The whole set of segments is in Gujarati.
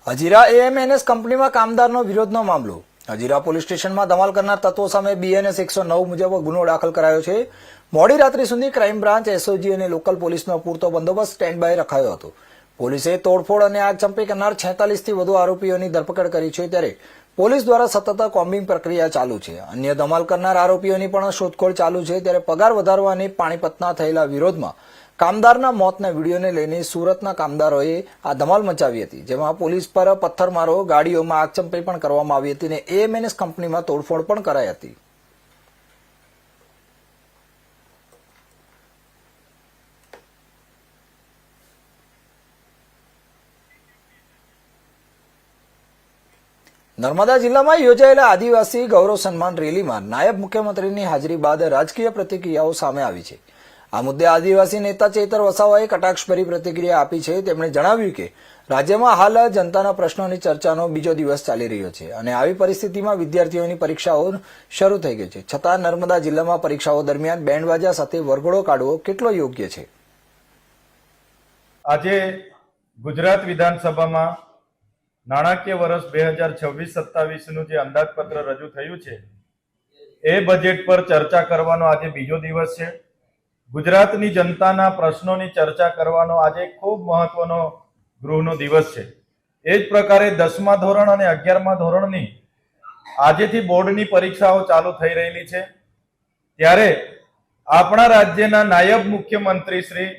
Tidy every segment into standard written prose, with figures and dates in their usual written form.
હજીરા એએમએનએસ કંપનીમાં કામદારનો વિરોધનો મામલો. હજીરા પોલીસ સ્ટેશનમાં ધમાલ કરનાર તત્વો સામે બીએનએસ 109 મુજબ ગુનો દાખલ કરાયો છે. મોડી રાત્રિ સુધી ક્રાઇમ બ્રાન્ચ, એસઓજી અને લોકલ પોલીસનો પૂરતો બંદોબસ્ત સ્ટેન્ડ બાય રખાયો હતો. પોલીસે તોડફોડ અને આગચંપી કરનાર 46થી વધુ આરોપીઓની ધરપકડ કરી છે, ત્યારે પોલીસ દ્વારા સતત કોમ્બિંગ પ્રક્રિયા ચાલુ છે. અન્ય ધમાલ કરનાર આરોપીઓની પણ શોધખોળ ચાલુ છે. ત્યારે પગાર વધારવા અને પાણીપતના થયેલા વિરોધમાં કામદારના મોતના વિડીયોને લઈને સુરતના કામદારોએ આ ધમાલ મચાવી હતી, જેમાં પોલીસ પર પથ્થરમારો, ગાડીઓમાં આગચંપી પણ કરવામાં આવી હતી અને એએમએનએસ કંપનીમાં તોડફોડ પણ કરાઈ હતી. નર્મદા જિલ્લામાં યોજાયેલા આદિવાસી ગૌરવ સન્માન રેલીમાં નાયબ મુખ્યમંત્રીની હાજરી બાદ રાજકીય પ્રતિક્રિયાઓ સામે આવી છે. આ મુદ્દે આદિવાસી નેતા ચેતર વસાવાએ કટાક્ષભરી પ્રતિક્રિયા આપી છે. તેમણે જણાવ્યું કે રાજ્યમાં હાલ જનતાના પ્રશ્નોની ચર્ચાનો બીજો દિવસ ચાલી રહ્યો છે અને આવી પરિસ્થિતિમાં વિદ્યાર્થીઓની પરીક્ષાઓ શરૂ થઈ ગઈ છે. છતાં નર્મદા જિલ્લામાં પરીક્ષાઓ દરમિયાન બેન્ડવાજા સાથે વરઘોડો કાઢવો કેટલો યોગ્ય છે? આજે ગુજરાત વિધાનસભામાં નાણાકીય વર્ષ 2026-27નું જે અંદાજપત્ર રજૂ થયું છે એ બજેટ પર ચર્ચા કરવાનો આજે બીજો દિવસ છે. ગુજરાતની જનતાના પ્રશ્નોની ચર્ચા કરવાનો આજે ખૂબ મહત્વનો ગૃહનો દિવસ છે. એ જ પ્રકારે 10મા ધોરણ અને 11મા ધોરણની આજેથી બોર્ડની પરીક્ષાઓ ચાલુ થઈ રહેલી છે. ત્યારે આપણા રાજ્યના નાયબ મુખ્યમંત્રી શ્રી,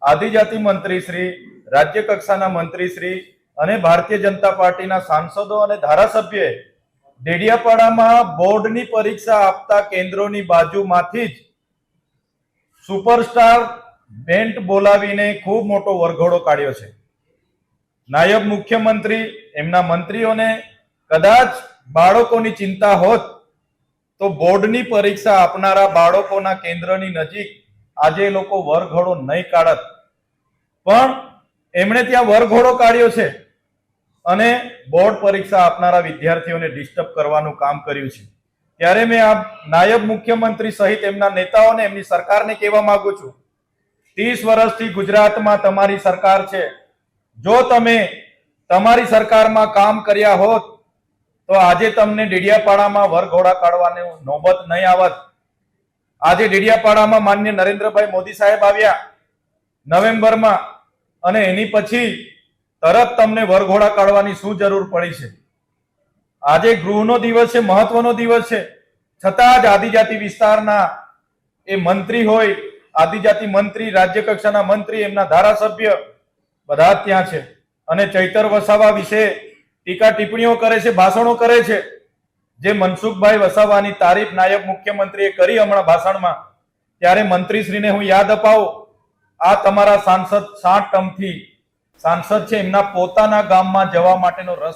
આદિજાતિ મંત્રી શ્રી, રાજ્ય કક્ષાના મંત્રી શ્રી અને ભારતીય જનતા પાર્ટીના સાંસદો અને ધારાસભ્યોએ ડેડિયાપાડામાં બોર્ડની પરીક્ષા આપતા કેન્દ્રોની બાજુમાંથી જ સુપરસ્ટાર બેન્ડ બોલાવીને ખૂબ મોટો વરઘોડો કાઢ્યો છે. નાયબ મુખ્યમંત્રી, એમના મંત્રીઓને કદાચ બાળકોની ચિંતા હોત તો બોર્ડની પરીક્ષા આપનારા બાળકોના કેન્દ્રની નજીક આજે લોકો વરઘોડો નહીં કાઢત, પણ એમણે ત્યાં વરઘોડો કાઢ્યો છે અને બોર્ડ પરીક્ષા આપનારા વિદ્યાર્થીઓને ડિસ્ટર્બ કરવાનું કામ કર્યું છે. ત્યારે મેં આ નાયબ મુખ્યમંત્રી સહિત એમના નેતાઓને, એમની સરકારને કહેવા માંગુ છું, 30 વર્ષથી ગુજરાતમાં તમારી સરકાર છે. જો તમે તમારી સરકારમાં કામ કર્યા હોત તો આજે તમને ડેડિયાપાડામાં વરઘોડા કાઢવાની નોબત નહીં આવત. આજે ડેડિયાપાડામાં માન્ય નરેન્દ્રભાઈ મોદી સાહેબ આવ્યા નવેમ્બરમાં અને એની પછી તરત તમને વરઘોડા કાઢવાની શું જરૂર પડી છે? આજે ગૃહનો દિવસ છે, મહત્વનો દિવસ છે, છતાં જ આદિજાતિ વિસ્તારના એ મંત્રી હોય, આદિજાતિ મંત્રી, રાજ્ય કક્ષાના મંત્રી, એમના ધારાસભ્ય બધા જ ત્યાં છે અને ચૈતર વસાવા વિશે ટીકા ટિપ્પણીઓ કરે છે, ભાષણો કરે છે. જે મનસુખભાઈ વસાવાની તારીફ નાયબ મુખ્યમંત્રીએ કરી હમણાં ભાષણમાં, ત્યારે મંત્રીશ્રીને હું યાદ અપાવું, આ તમારા સાંસદ 60 ટર્મથી સાંસદ છે, એમના પોતાના ગામમાં જવા માટેનો રસ્તો